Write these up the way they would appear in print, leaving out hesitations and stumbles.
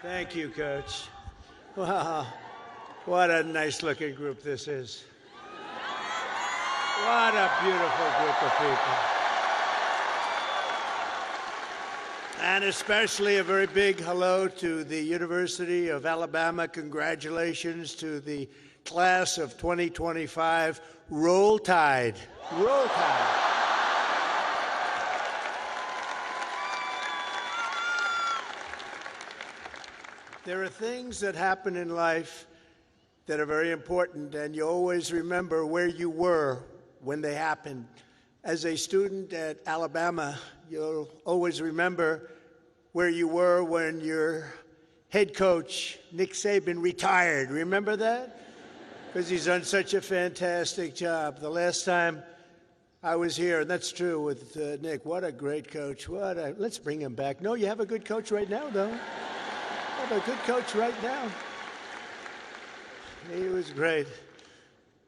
Thank you, Coach. Wow, what a nice-looking group this is. What a beautiful group of people. And especially a very big hello to the University of Alabama. Congratulations to the class of 2025. Roll Tide. Roll Tide. There are things that happen in life that are very important, and you always remember where you were when they happened. As a student at Alabama, you'll always remember where you were when your head coach, Nick Saban, retired. Remember that? Because he's done such a fantastic job. The last time I was here, and that's true with Nick, what a great coach. Let's bring him back. No, you have a good coach right now, though. You have a good coach right now. He was great.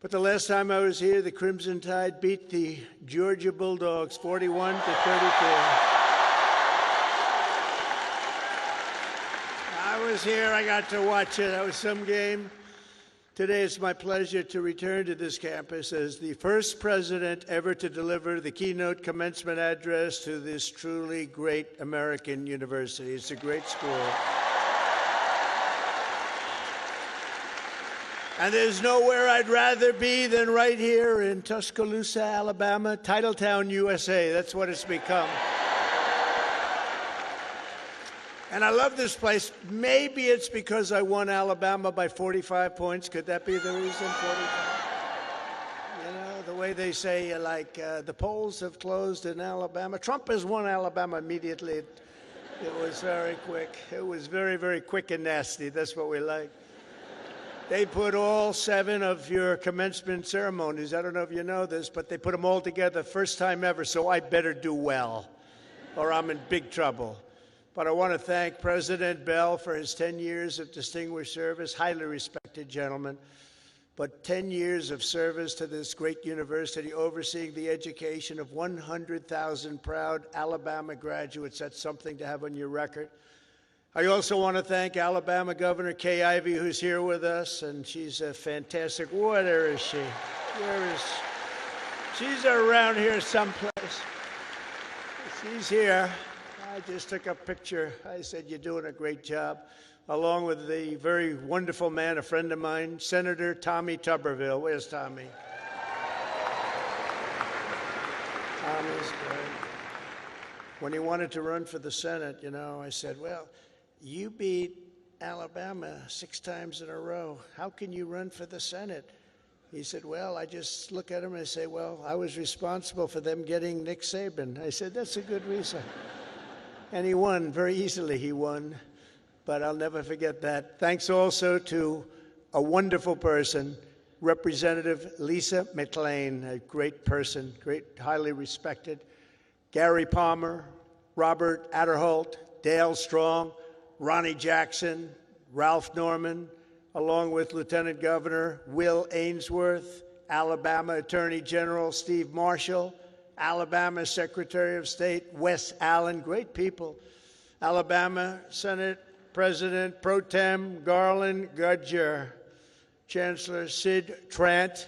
But the last time I was here, the Crimson Tide beat the Georgia Bulldogs 41 to 34. I was here, I got to watch it. That was some game. Today it's my pleasure to return to this campus as the first president ever to deliver the keynote commencement address to this truly great American university. It's a great school. And there's nowhere I'd rather be than right here in Tuscaloosa, Alabama, Titletown, USA. That's what it's become. And I love this place. Maybe it's because I won Alabama by 45 points. Could that be the reason? 45? You know, the way they say, the polls have closed in Alabama. Trump has won Alabama immediately. It was very quick. It was very, very quick and nasty. That's what we like. They put all 7 of your commencement ceremonies, I don't know if you know this, but they put them all together first time ever, so I better do well, or I'm in big trouble. But I want to thank President Bell for his 10 years of distinguished service, highly respected gentleman, but 10 years of service to this great university, overseeing the education of 100,000 proud Alabama graduates. That's something to have on your record. I also want to thank Alabama Governor Kay Ivey, who's here with us, and she's a fantastic. Where is she? Where is she? She's around here someplace. She's here. I just took a picture. I said, you're doing a great job, along with the very wonderful man, a friend of mine, Senator Tommy Tuberville. Where's Tommy? Tommy's great. When he wanted to run for the Senate, I said, well, you beat Alabama 6 times in a row. How can you run for the Senate? He said, well, I just look at him and I say, well, I was responsible for them getting Nick Saban. I said, that's a good reason. And he won, very easily he won, but I'll never forget that. Thanks also to a wonderful person, Representative Lisa McClain, a great person, highly respected. Gary Palmer, Robert Adderholt, Dale Strong, Ronnie Jackson, Ralph Norman, along with Lieutenant Governor Will Ainsworth, Alabama Attorney General Steve Marshall, Alabama Secretary of State Wes Allen, great people, Alabama Senate President Pro Tem Garland Gudger, Chancellor Sid Trant,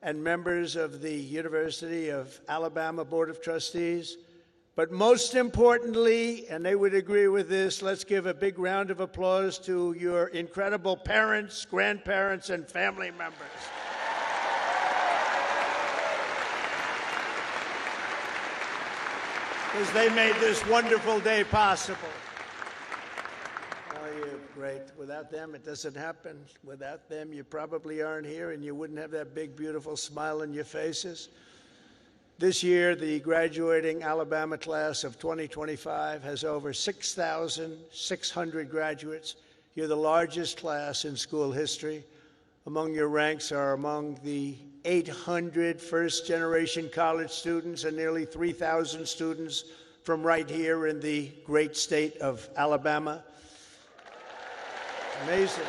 and members of the University of Alabama Board of Trustees. But most importantly, and they would agree with this, let's give a big round of applause to your incredible parents, grandparents, and family members. Because they made this wonderful day possible. Oh, you're great. Without them, it doesn't happen. Without them, you probably aren't here, and you wouldn't have that big, beautiful smile on your faces. This year, the graduating Alabama class of 2025 has over 6,600 graduates. You're the largest class in school history. Among your ranks are among the 800 first-generation college students and nearly 3,000 students from right here in the great state of Alabama. Amazing.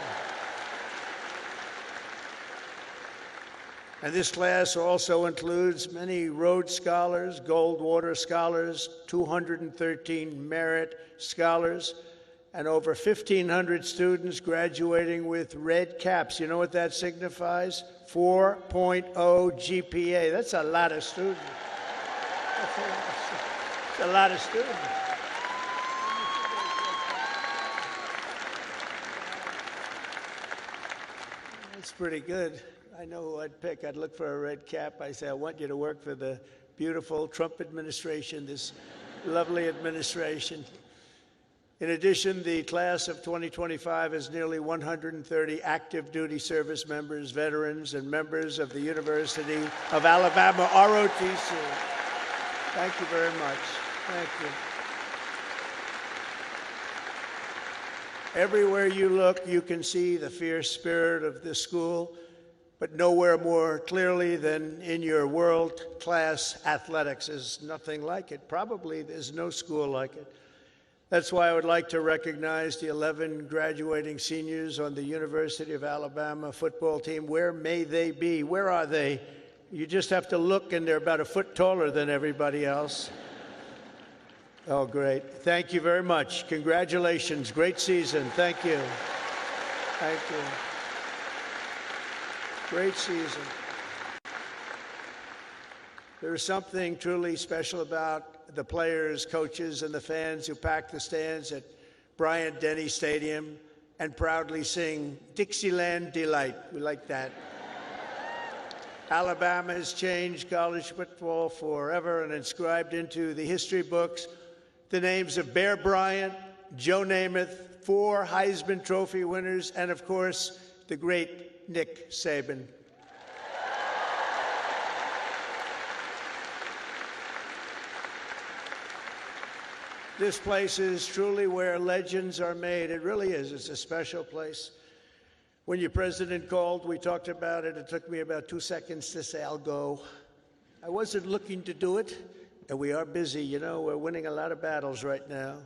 And this class also includes many Rhodes Scholars, Goldwater Scholars, 213 Merit Scholars, and over 1,500 students graduating with red caps. You know what that signifies? 4.0 GPA. That's a lot of students. That's a lot of students. That's pretty good. I know who I'd pick. I'd look for a red cap. I say, I want you to work for the beautiful Trump administration, this lovely administration. In addition, the class of 2025 has nearly 130 active duty service members, veterans, and members of the University of Alabama, ROTC. Thank you very much. Thank you. Everywhere you look, you can see the fierce spirit of this school, but nowhere more clearly than in your world-class athletics. There's nothing like it. Probably there's no school like it. That's why I would like to recognize the 11 graduating seniors on the University of Alabama football team. Where may they be? Where are they? You just have to look, and they're about a foot taller than everybody else. Oh, great. Thank you very much. Congratulations. Great season. Thank you. Thank you. Great season. There is something truly special about the players, coaches, and the fans who pack the stands at Bryant-Denny Stadium and proudly sing Dixieland Delight. We like that. Alabama has changed college football forever and inscribed into the history books the names of Bear Bryant, Joe Namath, 4 Heisman Trophy winners, and, of course, the great Nick Saban. This place is truly where legends are made. It really is. It's a special place. When your president called, we talked about it. It took me about 2 seconds to say, I'll go. I wasn't looking to do it, and we are busy. You know, we're winning a lot of battles right now.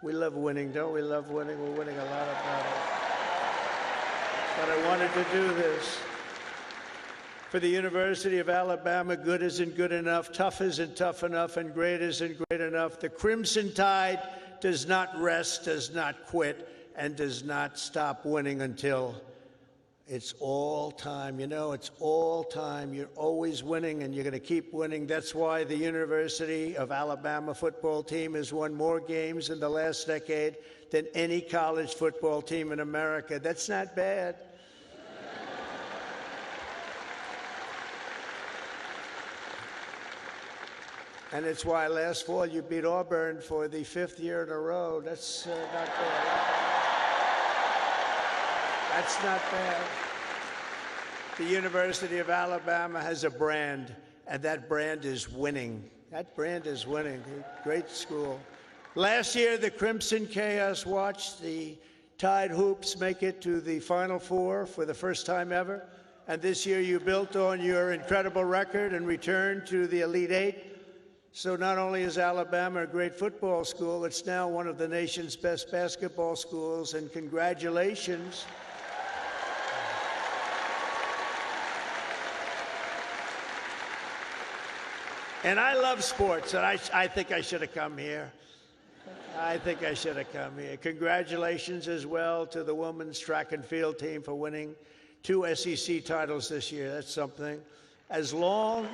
We love winning, don't we love winning? We're winning a lot of battles. But I wanted to do this. For the University of Alabama, good isn't good enough, tough isn't tough enough, and great isn't great enough. The Crimson Tide does not rest, does not quit, and does not stop winning until it's all time. You know, it's all time. You're always winning, and you're going to keep winning. That's why the University of Alabama football team has won more games in the last decade than any college football team in America. That's not bad. And it's why last fall you beat Auburn for the 5th year in a row. That's not bad. That's not bad. The University of Alabama has a brand, and that brand is winning. That brand is winning. Great school. Last year, the Crimson Chaos watched the Tide Hoops make it to the Final Four for the first time ever. And this year, you built on your incredible record and returned to the Elite Eight. So not only is Alabama a great football school, it's now one of the nation's best basketball schools, and congratulations. And I love sports, and I think I should have come here. I think I should have come here. Congratulations as well to the women's track and field team for winning 2 SEC titles this year. That's something. As long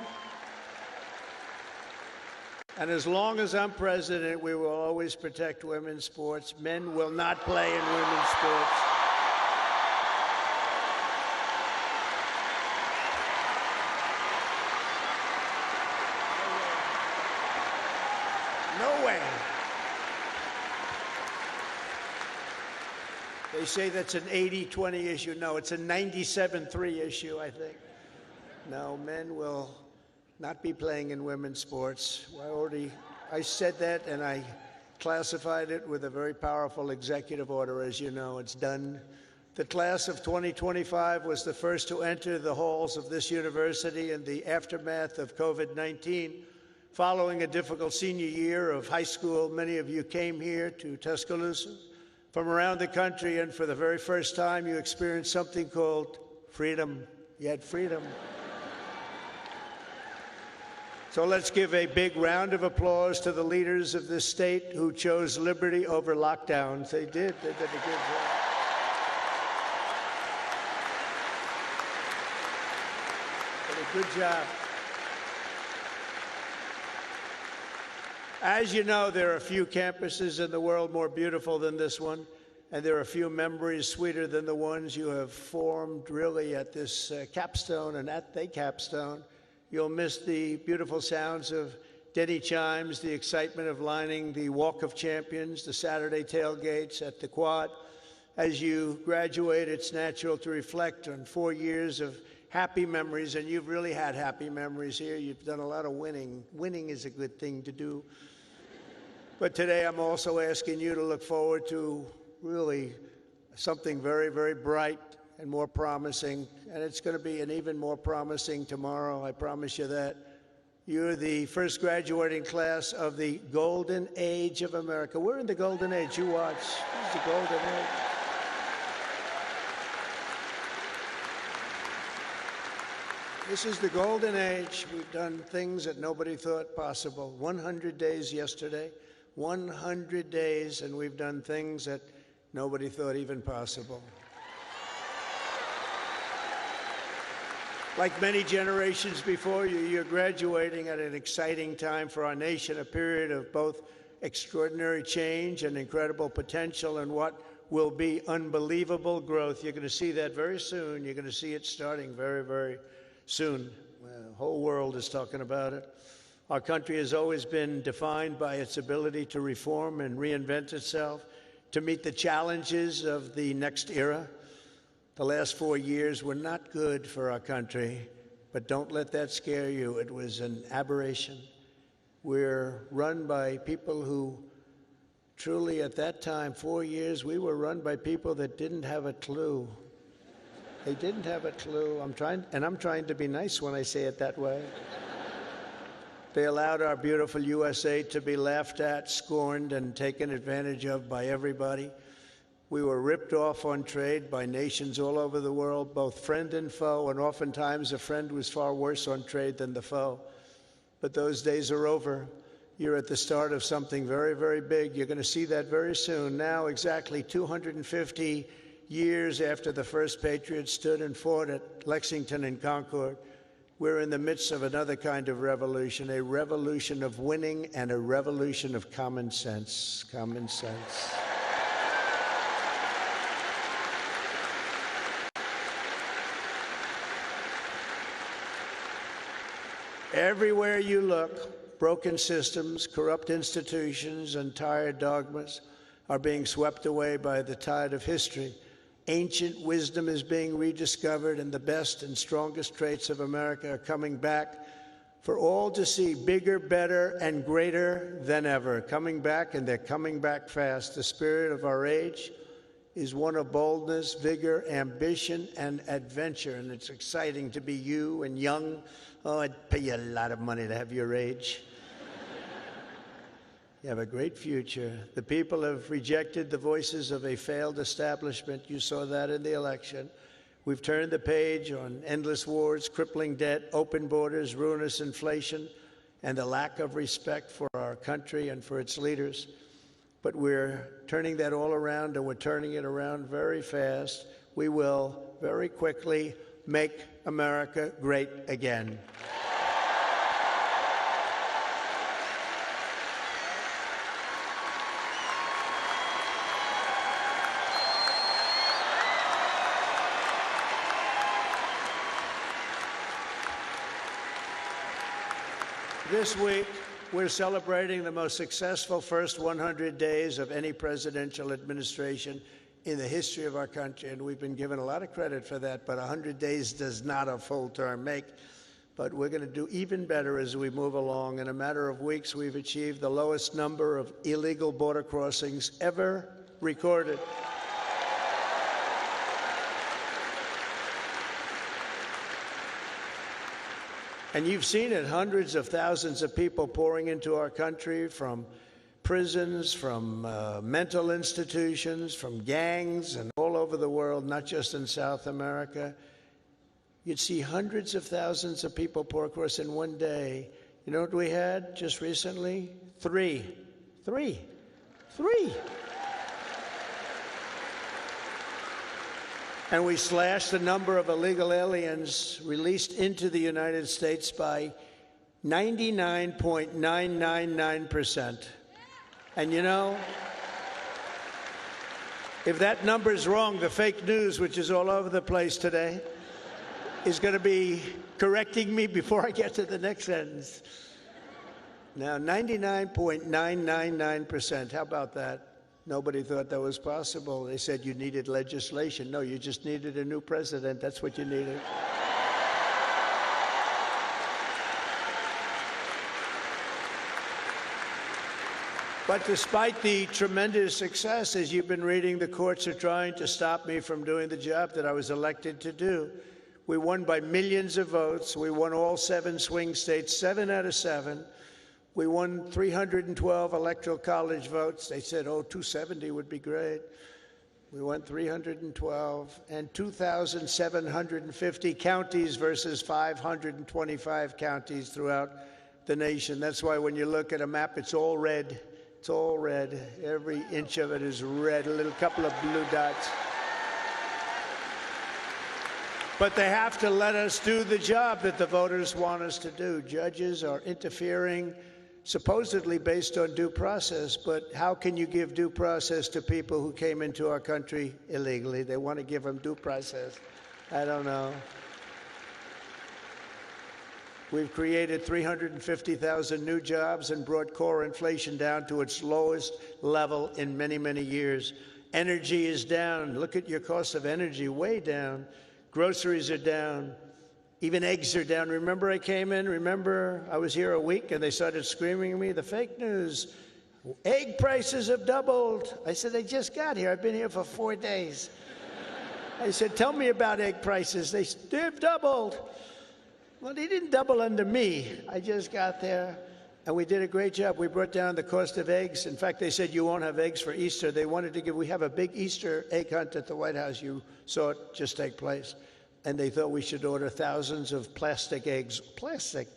as I'm president, we will always protect women's sports. Men will not play in women's sports. No way. They say that's an 80-20 issue. No, it's a 97-3 issue, I think. No, men will not be playing in women's sports. I said that, and I classified it with a very powerful executive order. As you know, it's done. The class of 2025 was the first to enter the halls of this university in the aftermath of COVID-19. Following a difficult senior year of high school, many of you came here to Tuscaloosa from around the country, and for the very first time, you experienced something called freedom. You had freedom. So let's give a big round of applause to the leaders of this state who chose liberty over lockdowns. They did a good job. Did a good job. As you know, there are a few campuses in the world more beautiful than this one, and there are a few memories sweeter than the ones you have formed really at this capstone and at the capstone. You'll miss the beautiful sounds of Denny chimes, the excitement of lining the Walk of Champions, the Saturday tailgates at the Quad. As you graduate, it's natural to reflect on 4 years of happy memories, and you've really had happy memories here. You've done a lot of winning. Winning is a good thing to do. But today I'm also asking you to look forward to really something very, very bright and more promising, and it's going to be an even more promising tomorrow, I promise you that. You're the first graduating class of the golden age of America. We're in the golden age. You watch. This is the golden age. This is the golden age. We've done things that nobody thought possible. 100 days yesterday, 100 days, and we've done things that nobody thought even possible. Like many generations before you, you're graduating at an exciting time for our nation, a period of both extraordinary change and incredible potential and what will be unbelievable growth. You're going to see that very soon. You're going to see it starting very, very soon. The whole world is talking about it. Our country has always been defined by its ability to reform and reinvent itself, to meet the challenges of the next era. The last 4 years were not good for our country, but don't let that scare you. It was an aberration. We're run by people who truly, at that time, 4 years, we were run by people that didn't have a clue. They didn't have a clue. I'm trying to be nice when I say it that way. They allowed our beautiful USA to be laughed at, scorned, and taken advantage of by everybody. We were ripped off on trade by nations all over the world, both friend and foe, and oftentimes a friend was far worse on trade than the foe. But those days are over. You're at the start of something very, very big. You're going to see that very soon. Now, exactly 250 years after the first Patriots stood and fought at Lexington and Concord, we're in the midst of another kind of revolution, a revolution of winning and a revolution of common sense. Common sense. Everywhere you look, broken systems, corrupt institutions, and tired dogmas are being swept away by the tide of history. Ancient wisdom is being rediscovered, and the best and strongest traits of America are coming back for all to see, bigger, better, and greater than ever. Coming back, and they're coming back fast. The spirit of our age is one of boldness, vigor, ambition, and adventure, and it's exciting to be you and young. Oh, I'd pay you a lot of money to have your age. You have a great future. The people have rejected the voices of a failed establishment. You saw that in the election. We've turned the page on endless wars, crippling debt, open borders, ruinous inflation, and a lack of respect for our country and for its leaders. But we're turning that all around, and we're turning it around very fast. We will very quickly make America great again. This week, we're celebrating the most successful first 100 days of any presidential administration in the history of our country, and we've been given a lot of credit for that, but 100 days does not a full term make. But we're going to do even better as we move along. In a matter of weeks, we've achieved the lowest number of illegal border crossings ever recorded. And you've seen it, hundreds of thousands of people pouring into our country from prisons, from mental institutions, from gangs, and all over the world, not just in South America. You'd see hundreds of thousands of people pour across in one day. You know what we had just recently? Three. And we slashed the number of illegal aliens released into the United States by 99.999%. And you know, if that number is wrong, the fake news, which is all over the place today, is going to be correcting me before I get to the next sentence. Now, 99.999%, how about that? Nobody thought that was possible. They said you needed legislation. No, you just needed a new president. That's what you needed. But despite the tremendous success, as you've been reading, the courts are trying to stop me from doing the job that I was elected to do. We won by millions of votes. We won all 7 swing states, 7 out of 7. We won 312 electoral college votes. They said, oh, 270 would be great. We won 312, and 2,750 counties versus 525 counties throughout the nation. That's why when you look at a map, it's all red. It's all red. Every inch of it is red, a little couple of blue dots. But they have to let us do the job that the voters want us to do. Judges are interfering, supposedly based on due process, but how can you give due process to people who came into our country illegally? They want to give them due process. I don't know. We've created 350,000 new jobs and brought core inflation down to its lowest level in many, many years. Energy is down. Look at your cost of energy, way down. Groceries are down. Even eggs are down. Remember I came in? Remember I was here a week and they started screaming at me, the fake news. Egg prices have doubled. I said, I just got here. I've been here for 4 days. I said, tell me about egg prices. They've doubled. Well, they didn't double under me. I just got there, and we did a great job. We brought down the cost of eggs. In fact, they said you won't have eggs for Easter. They wanted to we have a big Easter egg hunt at the White House. You saw it just take place. And they thought we should order thousands of plastic eggs. Plastic.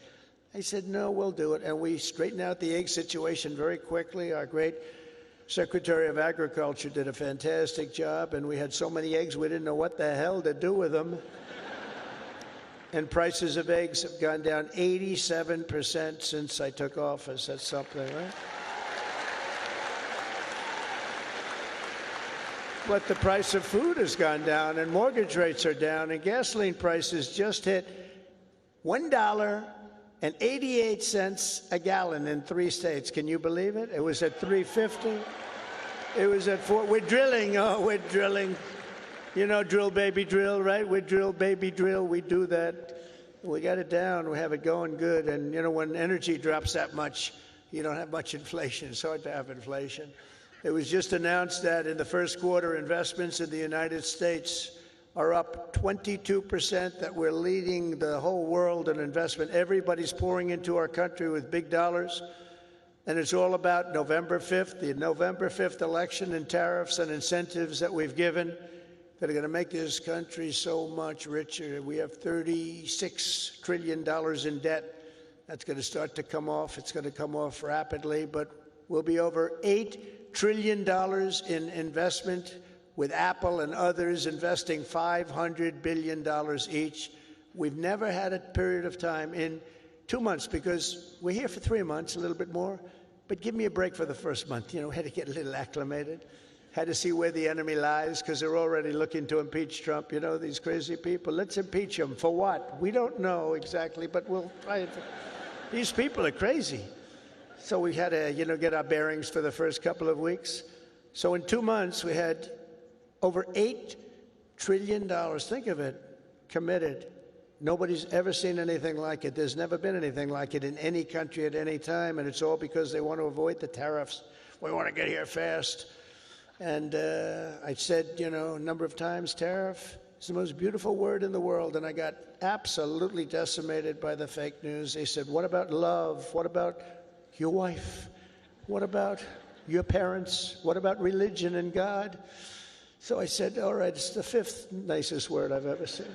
I said, no, we'll do it. And we straightened out the egg situation very quickly. Our great Secretary of Agriculture did a fantastic job, and we had so many eggs we didn't know what the hell to do with them. And prices of eggs have gone down 87% since I took office. That's something, right? But the price of food has gone down, and mortgage rates are down, and gasoline prices just hit $1.88 a gallon in 3 states. Can you believe it? It was at $3.50. It was at $4. We're drilling. Oh, we're drilling. You know, drill, baby, drill, right? We drill, baby, drill. We do that. We got it down. We have it going good. And, you know, when energy drops that much, you don't have much inflation. It's hard to have inflation. It was just announced that in the first quarter, investments in the United States are up 22%, that we're leading the whole world in investment. Everybody's pouring into our country with big dollars. And it's all about November 5th, the November 5th election, and tariffs and incentives that we've given that are going to make this country so much richer. We have $36 trillion in debt. That's going to start to come off. It's going to come off rapidly, but we'll be over $8 trillion in investment, with Apple and others investing $500 billion each. We've never had a period of time in 2 months, because we're here for 3 months, a little bit more, but give me a break for the first month. You know, had to get a little acclimated. Had to see where the enemy lies, because they're already looking to impeach Trump. You know, these crazy people. Let's impeach him. For what? We don't know exactly, but we'll try it. These people are crazy. So we had to, you know, get our bearings for the first couple of weeks. So in 2 months, we had over $8 trillion, think of it, committed. Nobody's ever seen anything like it. There's never been anything like it in any country at any time, and it's all because they want to avoid the tariffs. We want to get here fast. And I said, you know, a number of times, tariff is the most beautiful word in the world. And I got absolutely decimated by the fake news. They said, what about love? What about your wife? What about your parents? What about religion and God? So I said, all right, it's the 5th nicest word I've ever seen.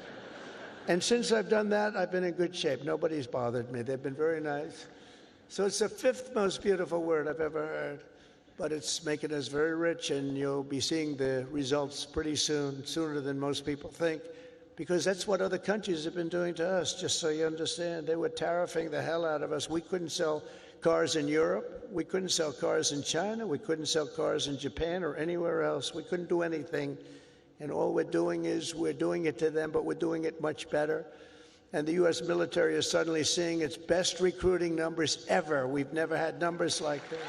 And since I've done that, I've been in good shape. Nobody's bothered me. They've been very nice. So it's the fifth most beautiful word I've ever heard. But it's making us very rich, and you'll be seeing the results pretty soon, sooner than most people think, because that's what other countries have been doing to us, just so you understand. They were tariffing the hell out of us. We couldn't sell cars in Europe. We couldn't sell cars in China. We couldn't sell cars in Japan or anywhere else. We couldn't do anything. And all we're doing is we're doing it to them, but we're doing it much better. And the U.S. military is suddenly seeing its best recruiting numbers ever. We've never had numbers like that.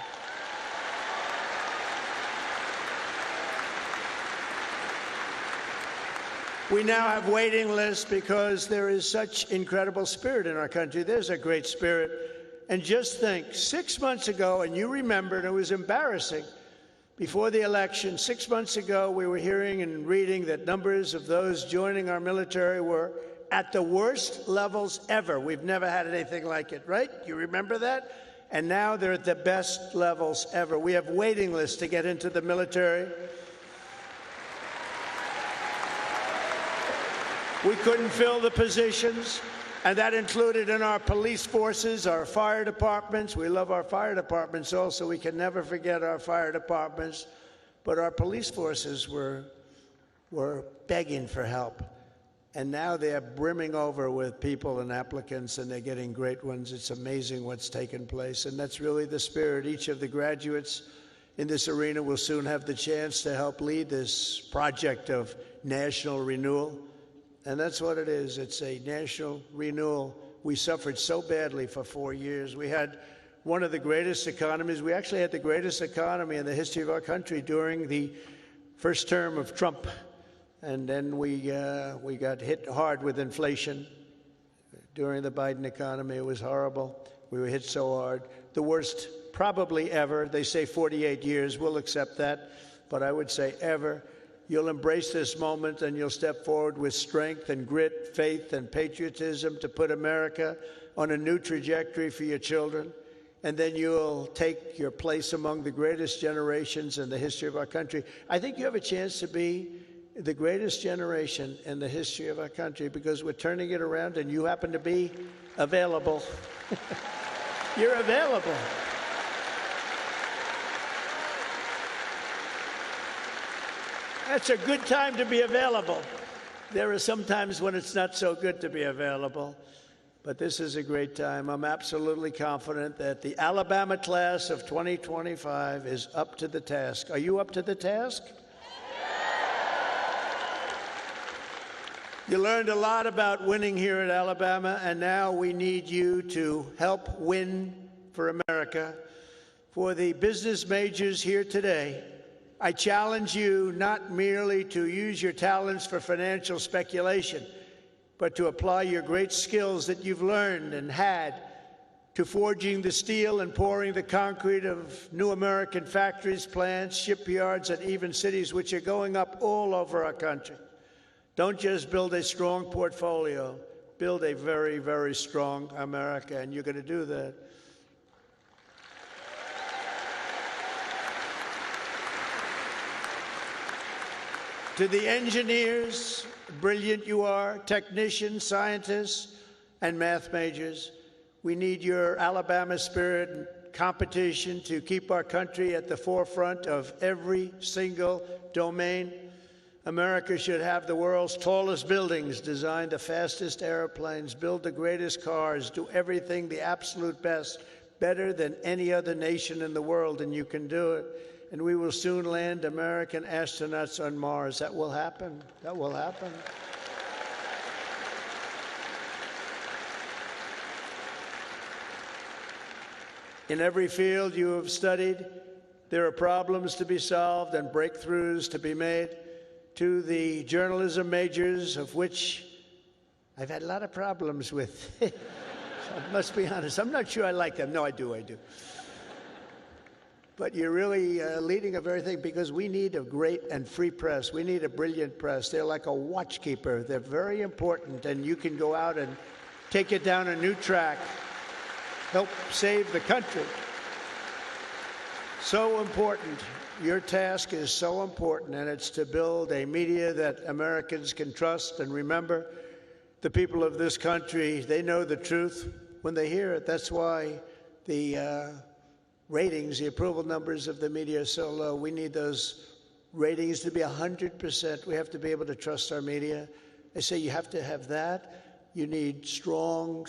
We now have waiting lists because there is such incredible spirit in our country. There's a great spirit. And just think, 6 months ago, and you remember, and it was embarrassing, before the election, 6 months ago, we were hearing and reading that numbers of those joining our military were at the worst levels ever. We've never had anything like it, right? You remember that? And now they're at the best levels ever. We have waiting lists to get into the military. We couldn't fill the positions, and that included in our police forces, our fire departments. We love our fire departments also. We can never forget our fire departments. But our police forces were begging for help. And now they're brimming over with people and applicants, and they're getting great ones. It's amazing what's taken place, and that's really the spirit. Each of the graduates in this arena will soon have the chance to help lead this project of national renewal. And that's what it is. It's a national renewal. We suffered so badly for 4 years. We had one of the greatest economies. We actually had the greatest economy in the history of our country during the first term of Trump. And then we got hit hard with inflation. During the Biden economy, it was horrible. We were hit so hard. The worst probably ever. They say 48 years. We'll accept that. But I would say ever. You'll embrace this moment, and you'll step forward with strength and grit, faith and patriotism to put America on a new trajectory for your children. And then you'll take your place among the greatest generations in the history of our country. I think you have a chance to be the greatest generation in the history of our country, because we're turning it around, and you happen to be available. You're available. That's a good time to be available. There are some times when it's not so good to be available, but this is a great time. I'm absolutely confident that the Alabama class of 2025 is up to the task. Are you up to the task? You learned a lot about winning here at Alabama, and now we need you to help win for America. For the business majors here today, I challenge you not merely to use your talents for financial speculation, but to apply your great skills that you've learned and had to forging the steel and pouring the concrete of new American factories, plants, shipyards, and even cities which are going up all over our country. Don't just build a strong portfolio, build a very, very strong America, and you're going to do that. To the engineers, brilliant you are, technicians, scientists, and math majors, we need your Alabama spirit and competition to keep our country at the forefront of every single domain. America should have the world's tallest buildings, design the fastest airplanes, build the greatest cars, do everything the absolute best, better than any other nation in the world, and you can do it. And we will soon land American astronauts on Mars. That will happen. That will happen. In every field you have studied, there are problems to be solved and breakthroughs to be made. To the journalism majors, of which I've had a lot of problems with. I must be honest. I'm not sure I like them. No, I do. But you're really leading a very thing, because we need a great and free press. We need a brilliant press. They're like a watchkeeper. They're very important, and you can go out and take it down a new track, help save the country. So important. Your task is so important, and it's to build a media that Americans can trust. And remember, the people of this country, they know the truth when they hear it. That's why the ratings, the approval numbers of the media are so low. We need those ratings to be 100%. We have to be able to trust our media. I say you have to have that. You need strong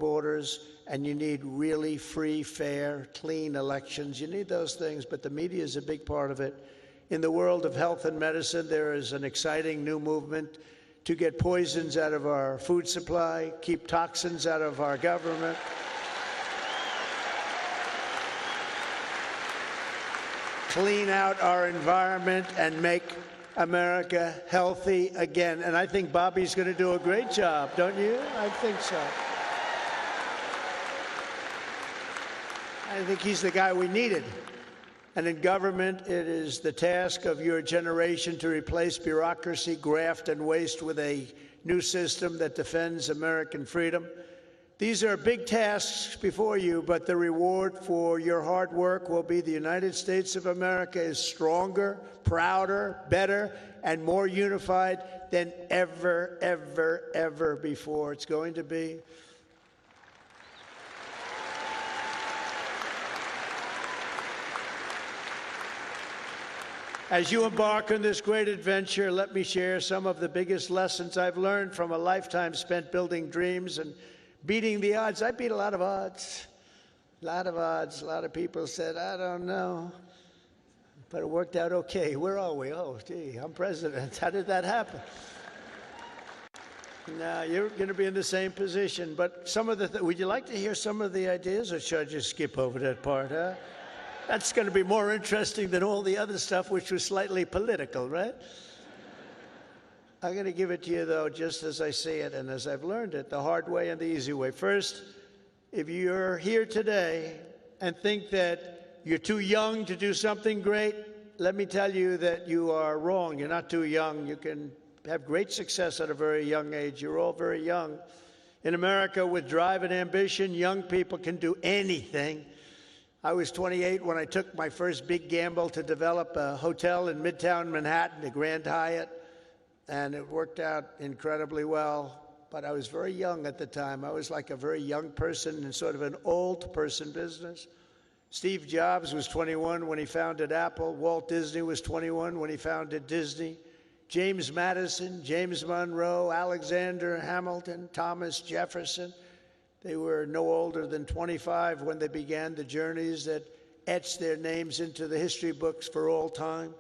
borders, and you need really free, fair, clean elections. You need those things, but the media is a big part of it. In the world of health and medicine, there is an exciting new movement to get poisons out of our food supply, keep toxins out of our government. Clean out our environment and make America healthy again. And I think Bobby's going to do a great job, don't you? I think so. I think he's the guy we needed. And in government, it is the task of your generation to replace bureaucracy, graft, and waste with a new system that defends American freedom. These are big tasks before you, but the reward for your hard work will be the United States of America is stronger, prouder, better, and more unified than ever, ever, ever before. It's going to be. As you embark on this great adventure, let me share some of the biggest lessons I've learned from a lifetime spent building dreams and beating the odds. I beat a lot of odds. A lot of people said, I don't know. But it worked out okay. Where are we? Oh, gee, I'm president. How did that happen? Now, you're going to be in the same position. But some of the would you like to hear some of the ideas, or should I just skip over that part, huh? That's going to be more interesting than all the other stuff, which was slightly political, right? I'm going to give it to you, though, just as I see it and as I've learned it, the hard way and the easy way. First, if you're here today and think that you're too young to do something great, let me tell you that you are wrong. You're not too young. You can have great success at a very young age. You're all very young. In America, with drive and ambition, young people can do anything. I was 28 when I took my first big gamble to develop a hotel in Midtown Manhattan, the Grand Hyatt. And it worked out incredibly well, but I was very young at the time. I was like a very young person in sort of an old person business. Steve Jobs was 21 when he founded Apple. Walt Disney was 21 when he founded Disney. James Madison, James Monroe, Alexander Hamilton, Thomas Jefferson. They were no older than 25 when they began the journeys that etched their names into the history books for all time.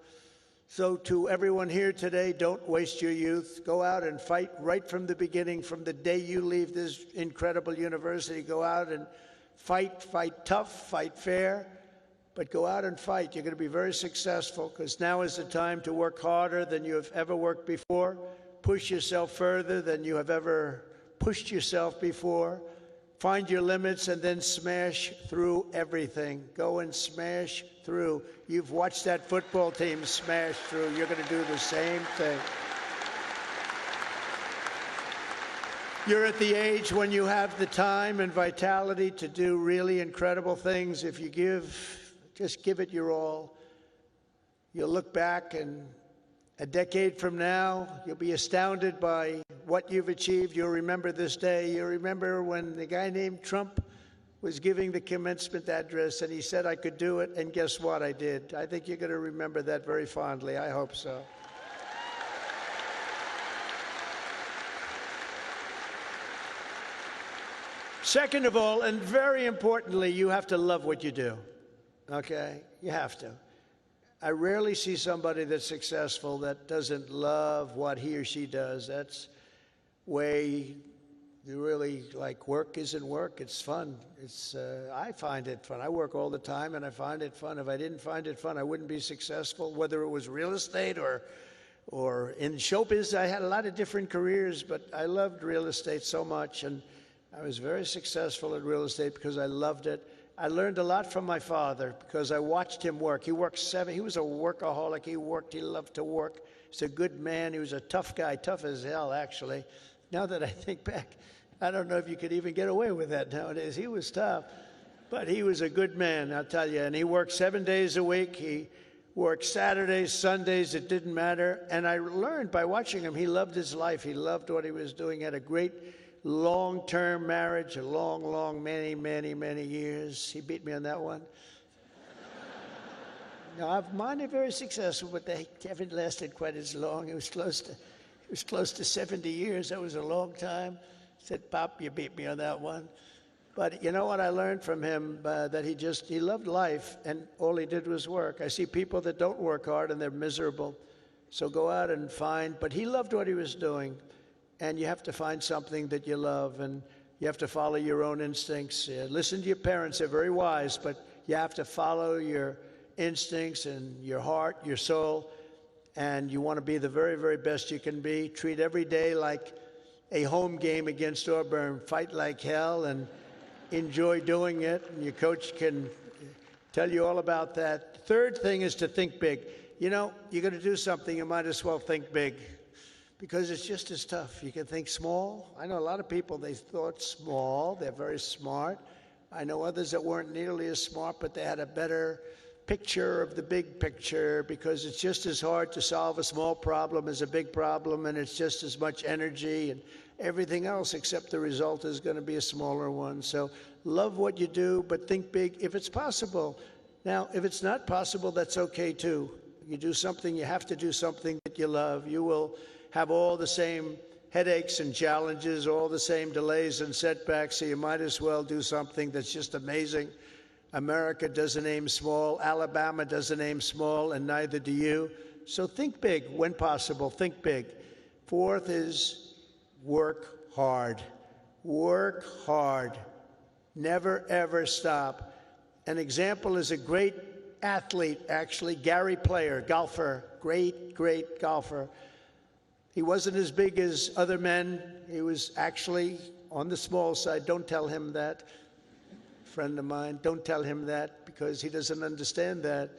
So to everyone here today, don't waste your youth. Go out and fight right from the beginning, from the day you leave this incredible university. Go out and fight tough, fight fair, but go out and fight. You're going to be very successful, because now is the time to work harder than you have ever worked before. Push yourself further than you have ever pushed yourself before. Find your limits and then smash through everything. Go and smash through. You've watched that football team smash through. You're going to do the same thing. You're at the age when you have the time and vitality to do really incredible things. If you just give it your all. You'll look back, and a decade from now, you'll be astounded by what you've achieved. You'll remember this day. You'll remember when the guy named Trump was giving the commencement address, and he said I could do it, and guess what? I did. I think you're going to remember that very fondly. I hope so. Second of all, and very importantly, you have to love what you do, okay? You have to. I rarely see somebody that's successful that doesn't love what he or she does. That's way you really, like, work isn't work. It's fun. I find it fun. I work all the time, and I find it fun. If I didn't find it fun, I wouldn't be successful, whether it was real estate or in showbiz. I had a lot of different careers, but I loved real estate so much, and I was very successful at real estate because I loved it. I learned a lot from my father because I watched him work. He worked he was a workaholic. He loved to work. He's a good man. He was a tough guy, tough as hell, actually. Now that I think back, I don't know if you could even get away with that nowadays. He was tough, but he was a good man, I'll tell you. And he worked 7 days a week. He worked Saturdays, Sundays, it didn't matter. And I learned by watching him, he loved his life. He loved what he was doing. He had a great long-term marriage, a long, many years. He beat me on that one. No, mine are very successful, but they haven't lasted quite as long. It was close to 70 years. That was a long time. I said, Pop, you beat me on that one. But you know what I learned from him? That he loved life, and all he did was work. I see people that don't work hard, and they're miserable. So go out and find. But he loved what he was doing, and you have to find something that you love, and you have to follow your own instincts. Listen to your parents. They're very wise, but you have to follow your instincts and your heart, your soul, and you want to be the very, very best you can be. Treat every day like a home game against Auburn. Fight like hell and enjoy doing it. And your coach can tell you all about that. Third thing is to think big. You know, you're going to do something, you might as well think big, because it's just as tough. You can think small. I know a lot of people, they thought small. They're very smart. I know others that weren't nearly as smart, but they had a better picture of the big picture, because it's just as hard to solve a small problem as a big problem, and it's just as much energy and everything else, except the result is going to be a smaller one. So love what you do, but think big if it's possible. Now, if it's not possible, that's okay too. You do something, you have to do something that you love. You will have all the same headaches and challenges, all the same delays and setbacks, so you might as well do something that's just amazing. America doesn't aim small, Alabama doesn't aim small, and neither do you. So think big when possible, think big. Fourth is work hard. Work hard. Never, ever stop. An example is a great athlete, actually, Gary Player, golfer, great golfer. He wasn't as big as other men. He was actually on the small side. Don't tell him that. Friend of mine, don't tell him that, because he doesn't understand that.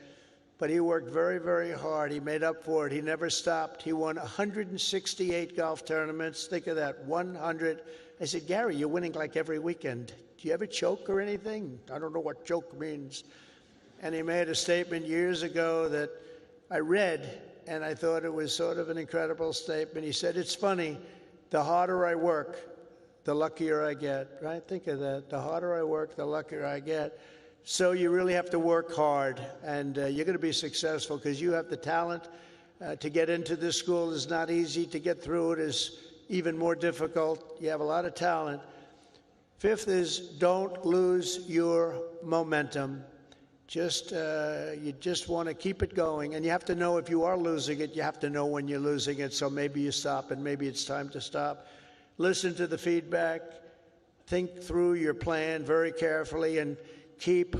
But he worked very, very hard. He made up for it. He never stopped. He won 168 golf tournaments. Think of that, 100. I said, Gary, you're winning like every weekend. Do you ever choke or anything? I don't know what choke means. And he made a statement years ago that I read, and I thought it was sort of an incredible statement. He said, it's funny, the harder I work, the luckier I get, right? Think of that. The harder I work, the luckier I get. So you really have to work hard, and you're going to be successful because you have the talent. To get into this school is not easy. To get through it is even more difficult. You have a lot of talent. Fifth is don't lose your momentum. You just want to keep it going, and you have to know if you are losing it. You have to know when you're losing it, so maybe you stop, and maybe it's time to stop. Listen to the feedback, think through your plan very carefully, and keep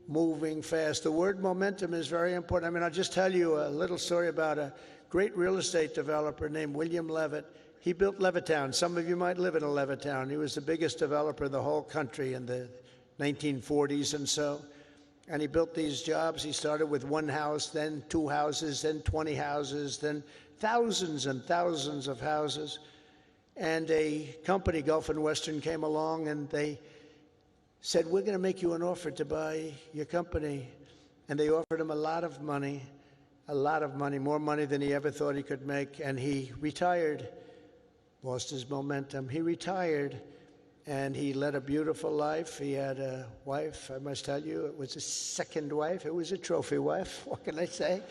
moving fast. The word momentum is very important. I mean, I'll just tell you a little story about a great real estate developer named William Levitt. He built Levittown. Some of you might live in a Levittown. He was the biggest developer in the whole country in the 1940s and so. And he built these jobs. He started with one house, then 2 houses, then 20 houses, then thousands and thousands of houses. And a company, Gulf and Western, came along, and they said, we're going to make you an offer to buy your company. And they offered him a lot of money, more money than he ever thought he could make. And he retired, lost his momentum. He retired, and he led a beautiful life. He had a wife, I must tell you, it was a second wife. It was a trophy wife, what can I say?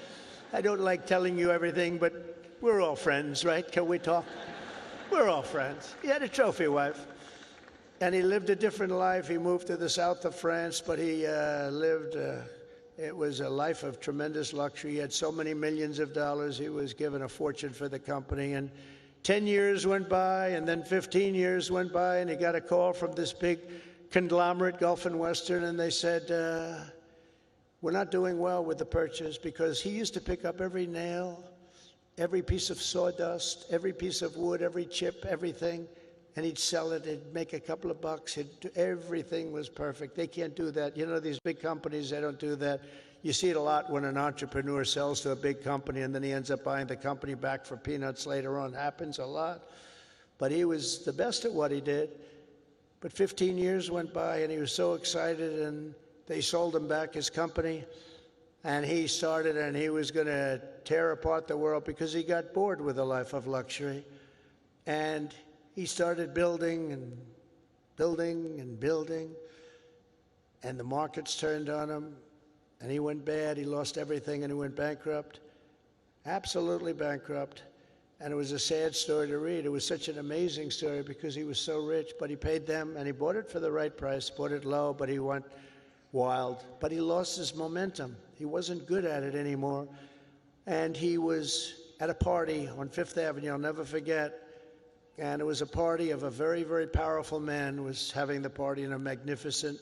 I don't like telling you everything, but we're all friends, right? Can we talk? We're all friends. He had a trophy wife, and he lived a different life. He moved to the south of France, but he it was a life of tremendous luxury. He had so many millions of dollars. He was given a fortune for the company, and 10 years went by, and then 15 years went by, and he got a call from this big conglomerate, Gulf and Western, and they said, we're not doing well with the purchase, because he used to pick up every nail, every piece of sawdust, every piece of wood, every chip, everything, and he'd sell it. He'd make a couple of bucks. Everything was perfect. They can't do that. You know, these big companies, they don't do that. You see it a lot when an entrepreneur sells to a big company, and then he ends up buying the company back for peanuts later on. Happens a lot. But he was the best at what he did. But 15 years went by, and he was so excited, and they sold him back his company. And he started, and he was going to tear apart the world because he got bored with a life of luxury. And he started building and building and building, and the markets turned on him, and he went bad. He lost everything, and he went bankrupt, absolutely bankrupt. And it was a sad story to read. It was such an amazing story because he was so rich, but he paid them, and he bought it for the right price, bought it low, but he went wild. But he lost his momentum. He wasn't good at it anymore. And he was at a party on Fifth Avenue, I'll never forget, and it was a party of a very, very powerful man who was having the party in a magnificent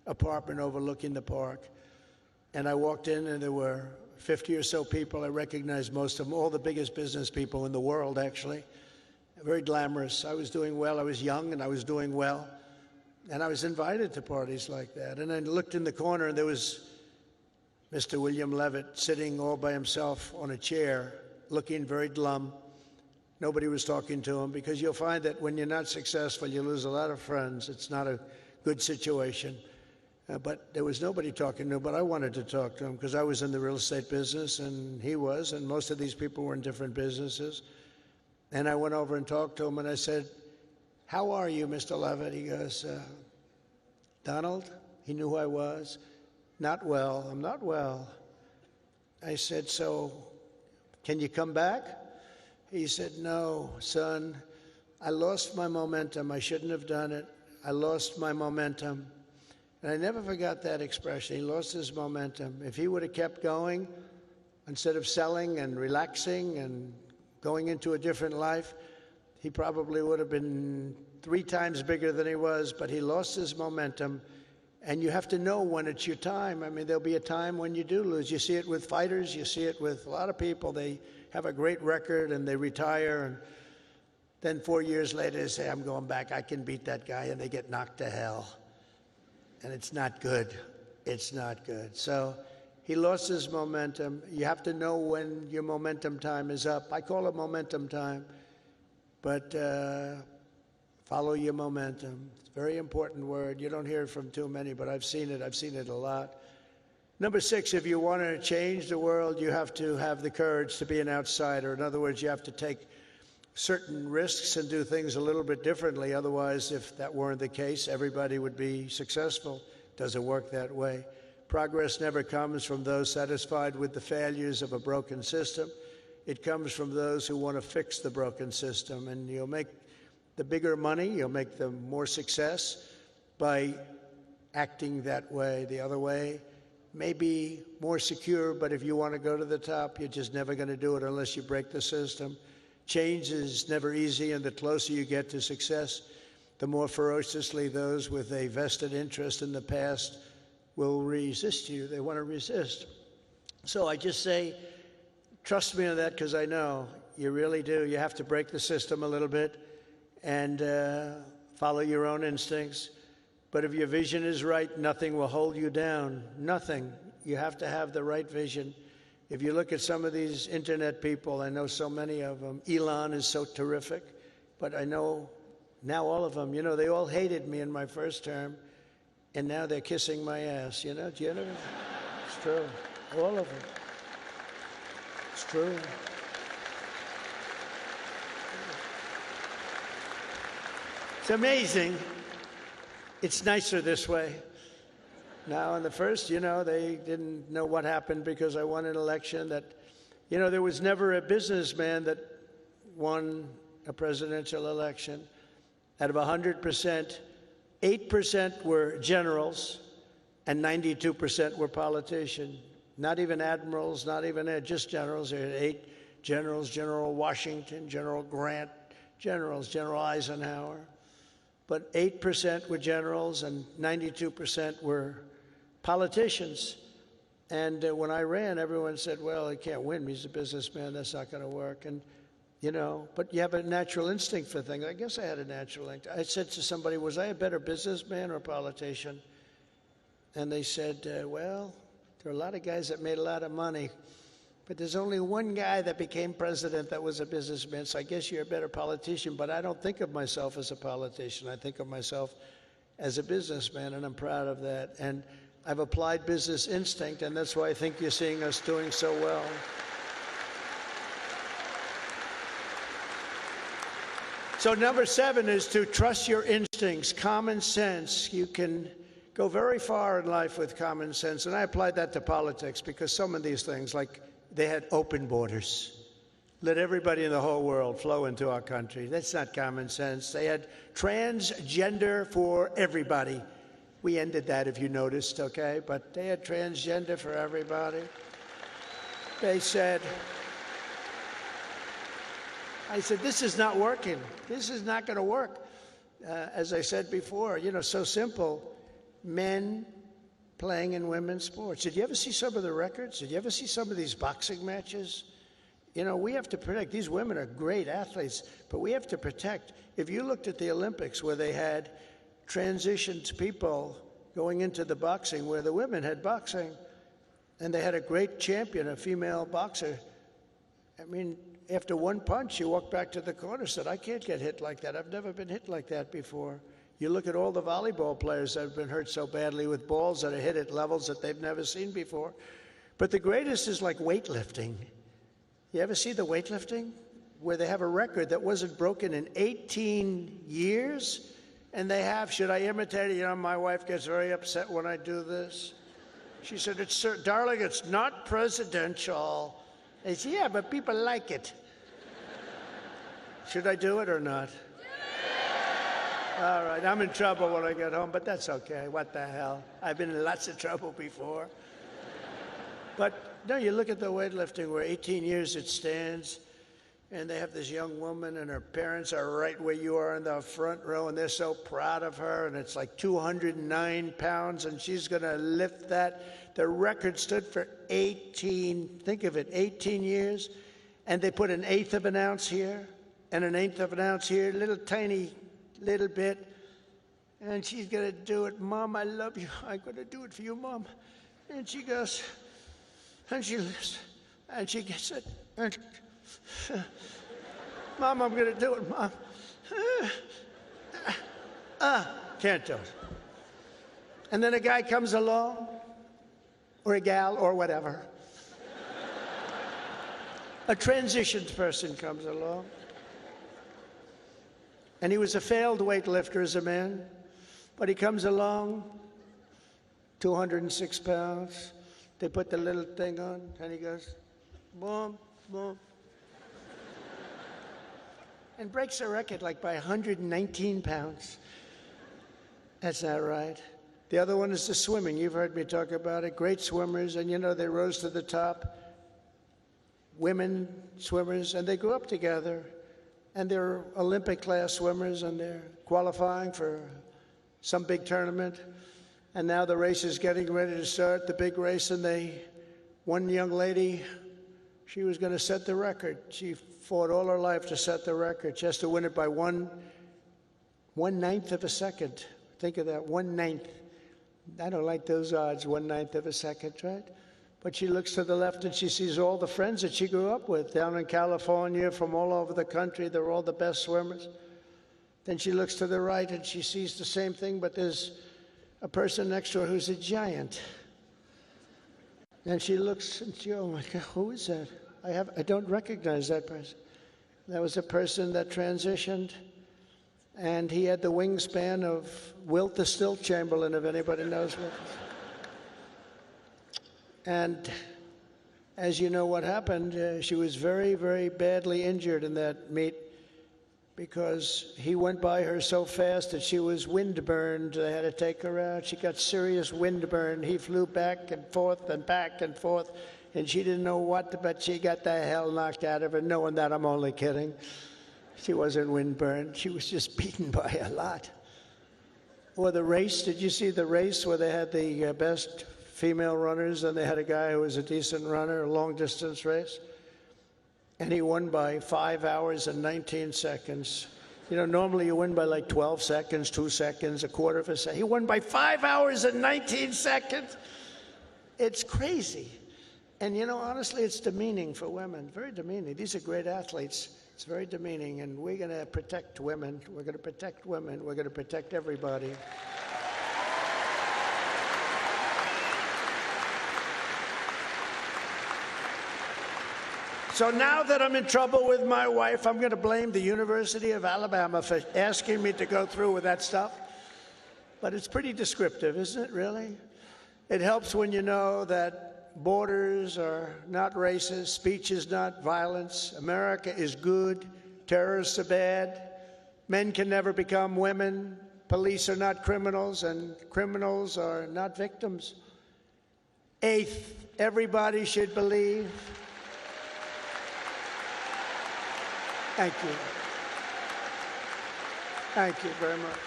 apartment overlooking the park. And I walked in, and there were 50 or so people. I recognized most of them, all the biggest business people in the world, actually. Very glamorous. I was doing well. I was young, and I was doing well. And I was invited to parties like that. And I looked in the corner, and there was Mr. William Levitt sitting all by himself on a chair, looking very glum. Nobody was talking to him, because you'll find that when you're not successful, you lose a lot of friends. It's not a good situation. But there was nobody talking to him, but I wanted to talk to him because I was in the real estate business, and he was, and most of these people were in different businesses. And I went over and talked to him, and I said, "How are you, Mr. Levitt?" He goes, "Donald?" He knew who I was. "Not well. I'm not well." I said, "So can you come back?" He said, "No, son, I lost my momentum. I shouldn't have done it. I lost my momentum." And I never forgot that expression. He lost his momentum. If he would have kept going, instead of selling and relaxing and going into a different life, he probably would have been 3 times bigger than he was, but he lost his momentum. And you have to know when it's your time. I mean, there'll be a time when you do lose. You see it with fighters. You see it with a lot of people. They have a great record, and they retire, and then 4 years later they say, "I'm going back. I can beat that guy," and they get knocked to hell. And it's not good. It's not good. So he lost his momentum. You have to know when your momentum time is up. I call it momentum time. But follow your momentum. It's a very important word. You don't hear it from too many, but I've seen it. I've seen it a lot. Number 6, if you want to change the world, you have to have the courage to be an outsider. In other words, you have to take certain risks and do things a little bit differently. Otherwise, if that weren't the case, everybody would be successful. It doesn't work that way. Progress never comes from those satisfied with the failures of a broken system. It comes from those who want to fix the broken system. And you'll make the bigger money, you'll make the more success by acting that way. The other way may be more secure, but if you want to go to the top, you're just never going to do it unless you break the system. Change is never easy, and the closer you get to success, the more ferociously those with a vested interest in the past will resist you. They want to resist. So I just say, trust me on that, because I know you really do. You have to break the system a little bit and follow your own instincts. But if your vision is right, nothing will hold you down. Nothing. You have to have the right vision. If you look at some of these internet people, I know so many of them. Elon is so terrific, but I know now all of them, they all hated me in my first term, and now they're kissing my ass, Do you know? It's true. All of them. It's true. It's amazing. It's nicer this way. Now, in the first, they didn't know what happened because I won an election that, there was never a businessman that won a presidential election. Out of 100%, 8% were generals and 92% were politicians. Not even admirals, not even just generals. There were 8 generals, General Washington, General Grant, generals, General Eisenhower. But 8% were generals and 92% were politicians. And when I ran, everyone said, well, he can't win. He's a businessman. That's not going to work. And, but you have a natural instinct for things. I guess I had a natural instinct. I said to somebody, was I a better businessman or a politician? And they said, well, there are a lot of guys that made a lot of money, but there's only one guy that became president that was a businessman. So I guess you're a better politician. But I don't think of myself as a politician. I think of myself as a businessman, and I'm proud of that. And I've applied business instinct, and that's why I think you're seeing us doing so well. So number 7 is to trust your instincts, common sense. You can go very far in life with common sense. And I applied that to politics because some of these things, like they had open borders. Let everybody in the whole world flow into our country. That's not common sense. They had transgender for everybody. We ended that, if you noticed, okay? But they had transgender for everybody. They said, I said, this is not working. This is not going to work. As I said before, you know, so simple. Men playing in women's sports. Did you ever see some of the records? Did you ever see some of these boxing matches? You know, we have to protect. These women are great athletes, but we have to protect. If you looked at the Olympics where they had transitioned people going into the boxing, where the women had boxing, and they had a great champion, a female boxer. I mean, after one punch, she walked back to the corner and said, I can't get hit like that. I've never been hit like that before. You look at all the volleyball players that have been hurt so badly with balls that are hit at levels that they've never seen before. But the greatest is like weightlifting. You ever see the weightlifting? Where they have a record that wasn't broken in 18 years? And they have, should I imitate it? You know, my wife gets very upset when I do this. She said, darling, it's not presidential. I said, yeah, but people like it. Should I do it or not? All right, I'm in trouble when I get home, but that's okay. What the hell? I've been in lots of trouble before. But no, you look at the weightlifting where 18 years it stands, and they have this young woman, and her parents are right where you are in the front row, and they're so proud of her, and it's like 209 pounds, and she's going to lift that. The record stood for 18, think of it, 18 years, and they put 1/8 of an ounce here, and 1/8 of an ounce here, little bit, and she's going to do it. Mom, I love you. I'm going to do it for you, Mom. And she goes, and she lifts, and she gets it, and Mom, I'm going to do it, Mom. Can't do it. And then a guy comes along, or a gal, or whatever. A transitioned person comes along. And he was a failed weightlifter as a man, but he comes along, 206 pounds. They put the little thing on, and he goes, boom, boom. And breaks the record like by 119 pounds. That's not right. The other one is the swimming. You've heard me talk about it. Great swimmers, and you know, they rose to the top. Women swimmers, and they grew up together. And they're Olympic-class swimmers, and they're qualifying for some big tournament. And now the race is getting ready to start, the big race, and one young lady, she was going to set the record. She fought all her life to set the record. She has to win it by 1/9 of a second. Think of that, 1/9. I don't like those odds, 1/9 of a second, right? But she looks to the left and she sees all the friends that she grew up with down in California, from all over the country. They're all the best swimmers. Then she looks to the right and she sees the same thing, but there's a person next to her who's a giant. And she looks and she, oh my God, who is that? I don't recognize that person. That was a person that transitioned, and he had the wingspan of Wilt the Stilt Chamberlain, if anybody knows what. And as you know what happened, she was very, very badly injured in that meet because he went by her so fast that she was windburned. They had to take her out. She got serious windburn. He flew back and forth, and she didn't know what, but she got the hell knocked out of her, knowing that I'm only kidding. She wasn't windburned. She was just beaten by a lot. Or the race, did you see the race where they had the best female runners, and they had a guy who was a decent runner, a long-distance race, and he won by 5 hours and 19 seconds. You know, normally you win by like 12 seconds, 2 seconds, a quarter of a second. He won by 5 hours and 19 seconds. It's crazy. And, you know, honestly, it's demeaning for women, very demeaning. These are great athletes. It's very demeaning, and we're going to protect women. We're going to protect women. We're going to protect everybody. So now that I'm in trouble with my wife, I'm going to blame the University of Alabama for asking me to go through with that stuff. But it's pretty descriptive, isn't it, really? It helps when you know that borders are not racist, speech is not violence, America is good, terrorists are bad, men can never become women, police are not criminals, and criminals are not victims. Eighth, everybody should believe. Thank you. Thank you very much.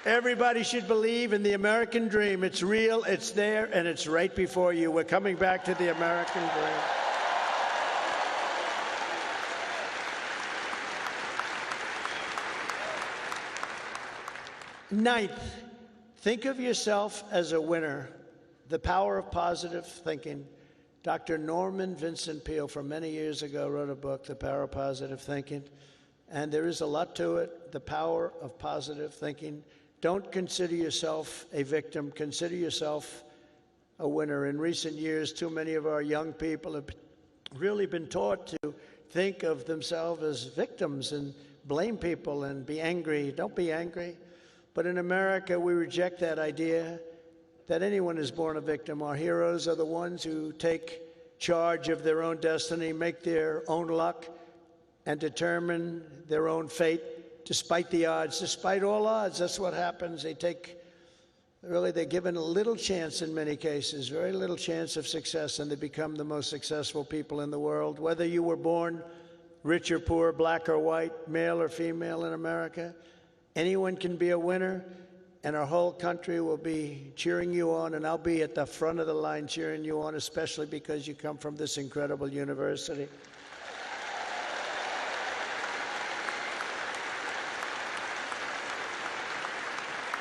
Everybody should believe in the American dream. It's real, it's there, and it's right before you. We're coming back to the American dream. Ninth, think of yourself as a winner. The power of positive thinking. Dr. Norman Vincent Peale, from many years ago, wrote a book, The Power of Positive Thinking, and there is a lot to it, the power of positive thinking. Don't consider yourself a victim. Consider yourself a winner. In recent years, too many of our young people have really been taught to think of themselves as victims and blame people and be angry. Don't be angry. But in America, we reject that idea that anyone is born a victim. Our heroes are the ones who take charge of their own destiny, make their own luck, and determine their own fate despite the odds, despite all odds. That's what happens. They're given a little chance in many cases, very little chance of success, and they become the most successful people in the world. Whether you were born rich or poor, black or white, male or female in America, anyone can be a winner. And our whole country will be cheering you on, and I'll be at the front of the line cheering you on, especially because you come from this incredible university.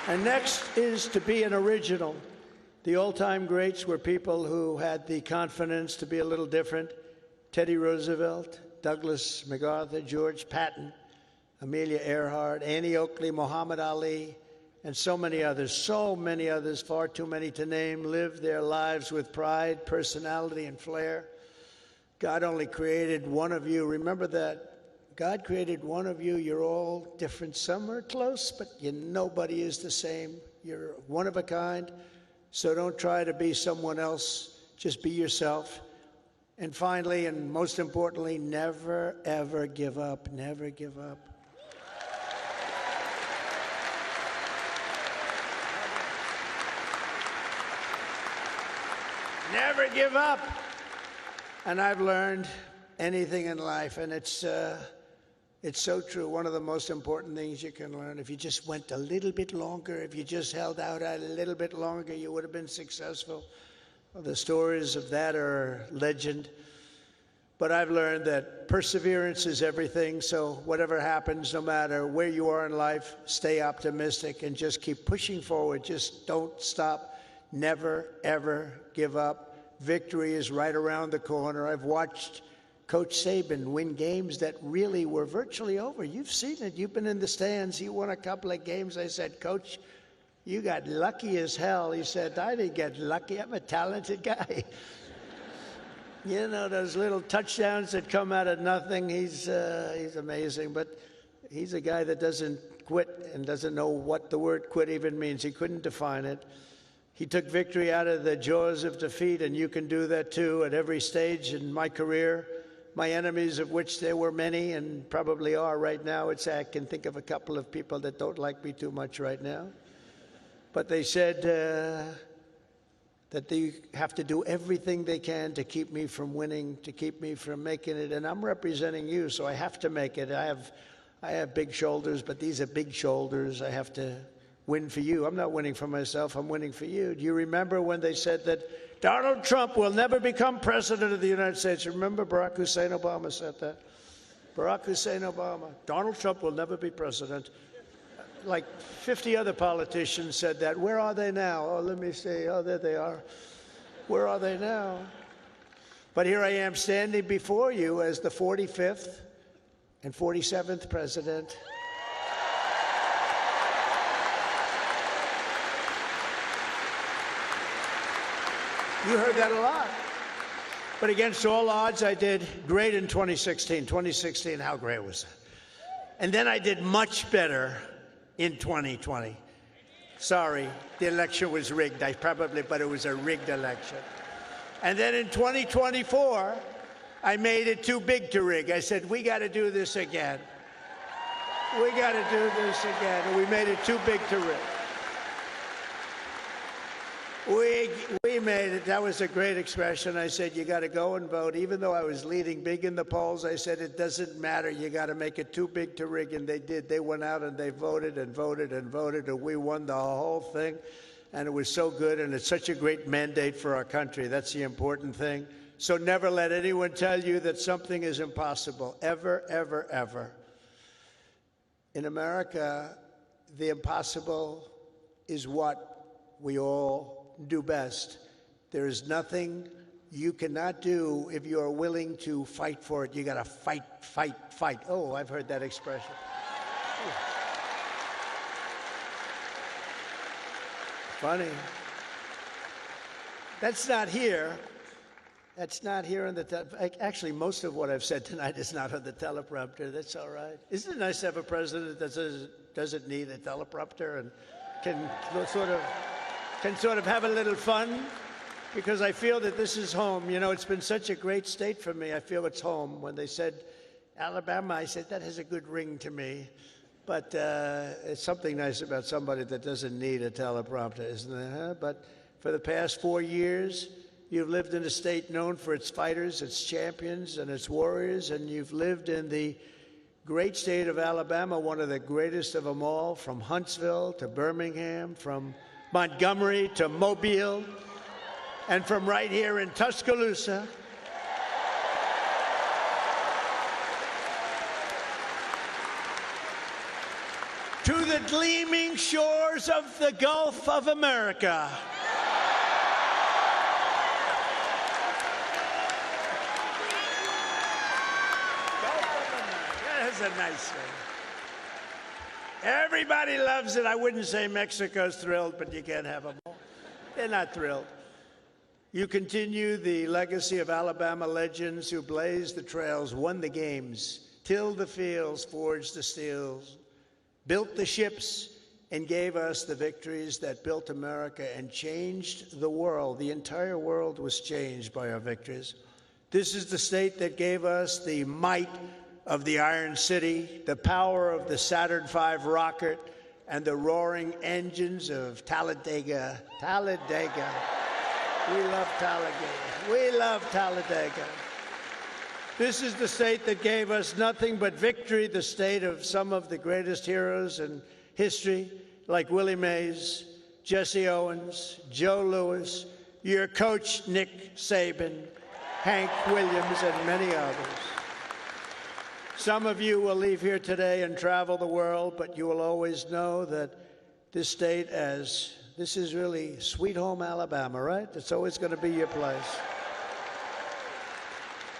And next is to be an original. The all-time greats were people who had the confidence to be a little different. Teddy Roosevelt, Douglas MacArthur, George Patton, Amelia Earhart, Annie Oakley, Muhammad Ali, and so many others, far too many to name, lived their lives with pride, personality, and flair. God only created one of you. Remember that. God created one of you. You're all different. Some are close, but nobody is the same. You're one of a kind, so don't try to be someone else. Just be yourself. And finally, and most importantly, never, ever give up. Never give up. Never give up. And I've learned anything in life, and it's so true. One of the most important things you can learn, if you just went a little bit longer, if you just held out a little bit longer, you would have been successful. Well, the stories of that are legend. But I've learned that perseverance is everything, so whatever happens, no matter where you are in life, stay optimistic and just keep pushing forward. Just don't stop. Never, ever give up. Victory is right around the corner. I've watched Coach Saban win games that really were virtually over. You've seen it. You've been in the stands. He won a couple of games. I said, Coach, you got lucky as hell. He said, I didn't get lucky. I'm a talented guy. You know, those little touchdowns that come out of nothing. He's amazing. But he's a guy that doesn't quit and doesn't know what the word quit even means. He couldn't define it. He took victory out of the jaws of defeat, and you can do that too at every stage in my career. My enemies, of which there were many and probably are right now, I can think of a couple of people that don't like me too much right now. But they said that they have to do everything they can to keep me from winning, to keep me from making it. And I'm representing you, so I have to make it. I have big shoulders, but these are big shoulders. I have to win for you. I'm not winning for myself. I'm winning for you. Do you remember when they said that Donald Trump will never become president of the United States? Remember Barack Hussein Obama said that? Barack Hussein Obama. Donald Trump will never be president. Like 50 other politicians said that. Where are they now? Oh, let me see. Oh, there they are. Where are they now? But here I am standing before you as the 45th and 47th president. You heard that a lot. But against all odds, I did great in 2016. 2016, how great was that? And then I did much better in 2020. Sorry, the election was rigged. But it was a rigged election. And then in 2024, I made it too big to rig. I said, we got to do this again. We got to do this again. And we made it too big to rig. We made it. That was a great expression. I said, you got to go and vote. Even though I was leading big in the polls, I said, it doesn't matter. You got to make it too big to rig. And they did. They went out and they voted and voted and voted. And we won the whole thing. And it was so good. And it's such a great mandate for our country. That's the important thing. So never let anyone tell you that something is impossible. Ever, ever, ever. In America, the impossible is what we all do best. There is nothing you cannot do if you are willing to fight for it. You got to fight, fight, fight. Oh, I've heard that expression. Funny. That's not here. That's not here on the actually, most of what I've said tonight is not on the teleprompter. That's all right. Isn't it nice to have a president that doesn't need a teleprompter and can sort of have a little fun? Because I feel that this is home. You know, it's been such a great state for me. I feel it's home. When they said Alabama, I said, that has a good ring to me. But it's something nice about somebody that doesn't need a teleprompter, isn't there? Huh? But for the past 4 years, you've lived in a state known for its fighters, its champions, and its warriors, and you've lived in the great state of Alabama, one of the greatest of them all, from Huntsville to Birmingham, from Montgomery to Mobile, and from right here in Tuscaloosa. To the gleaming shores of the Gulf of America. That's a nice thing. Everybody loves it. I wouldn't say Mexico's thrilled, but you can't have them all. They're not thrilled. You continue the legacy of Alabama legends who blazed the trails, won the games, tilled the fields, forged the steels, built the ships, and gave us the victories that built America and changed the world. The entire world was changed by our victories. This is the state that gave us the might of the Iron City, the power of the Saturn V rocket, and the roaring engines of Talladega. Talladega. We love Talladega. We love Talladega. This is the state that gave us nothing but victory, the state of some of the greatest heroes in history, like Willie Mays, Jesse Owens, Joe Louis, your coach, Nick Saban, Hank Williams, and many others. Some of you will leave here today and travel the world, but you will always know that this state, as this is really sweet home Alabama, right? It's always going to be your place.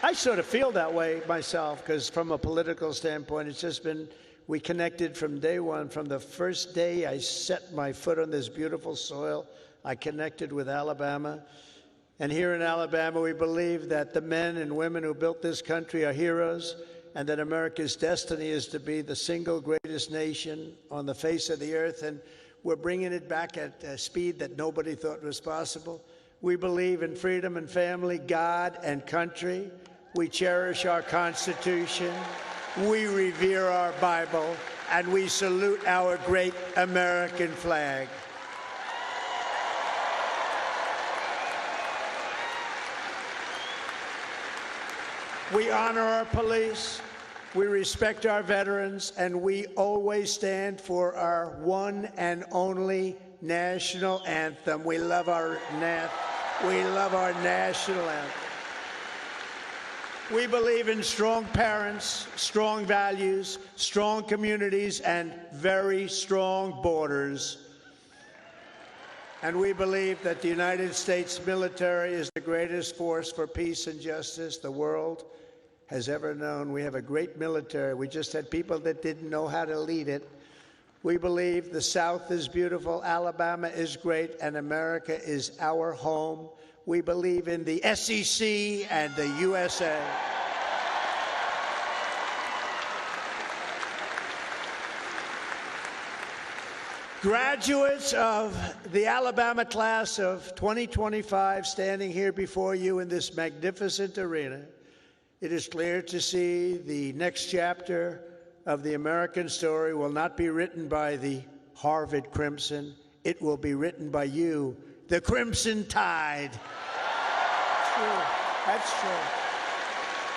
I sort of feel that way myself, because from a political standpoint, it's just been, we connected from day one. From the first day I set my foot on this beautiful soil, I connected with Alabama. And here in Alabama, we believe that the men and women who built this country are heroes, and that America's destiny is to be the single greatest nation on the face of the earth. And we're bringing it back at a speed that nobody thought was possible. We believe in freedom and family, God and country. We cherish our Constitution. We revere our Bible. And we salute our great American flag. We honor our police. We respect our veterans, and we always stand for our one and only national anthem. We love our national anthem. We believe in strong parents, strong values, strong communities, and very strong borders. And we believe that the United States military is the greatest force for peace and justice the world has ever known. We have a great military. We just had people that didn't know how to lead it. We believe the South is beautiful, Alabama is great, and America is our home. We believe in the SEC and the USA. Graduates of the Alabama class of 2025 standing here before you in this magnificent arena, it is clear to see the next chapter of the American story will not be written by the Harvard Crimson. It will be written by you, the Crimson Tide. True. That's true.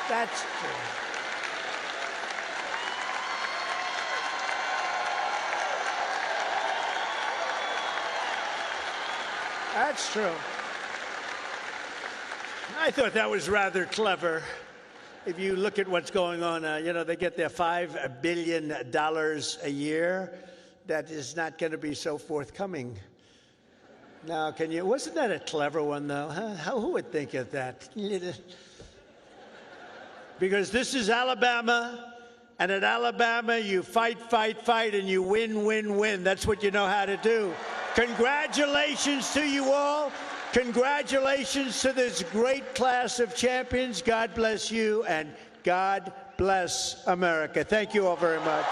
That's true. That's true. I thought that was rather clever. If you look at what's going on, they get their $5 billion a year. That is not going to be so forthcoming. Now, wasn't that a clever one, though? Huh? Who would think of that? Because this is Alabama, and at Alabama, you fight, and you win. That's what you know how to do. Congratulations to you all. Congratulations to this great class of champions. God bless you, and God bless America. Thank you all very much.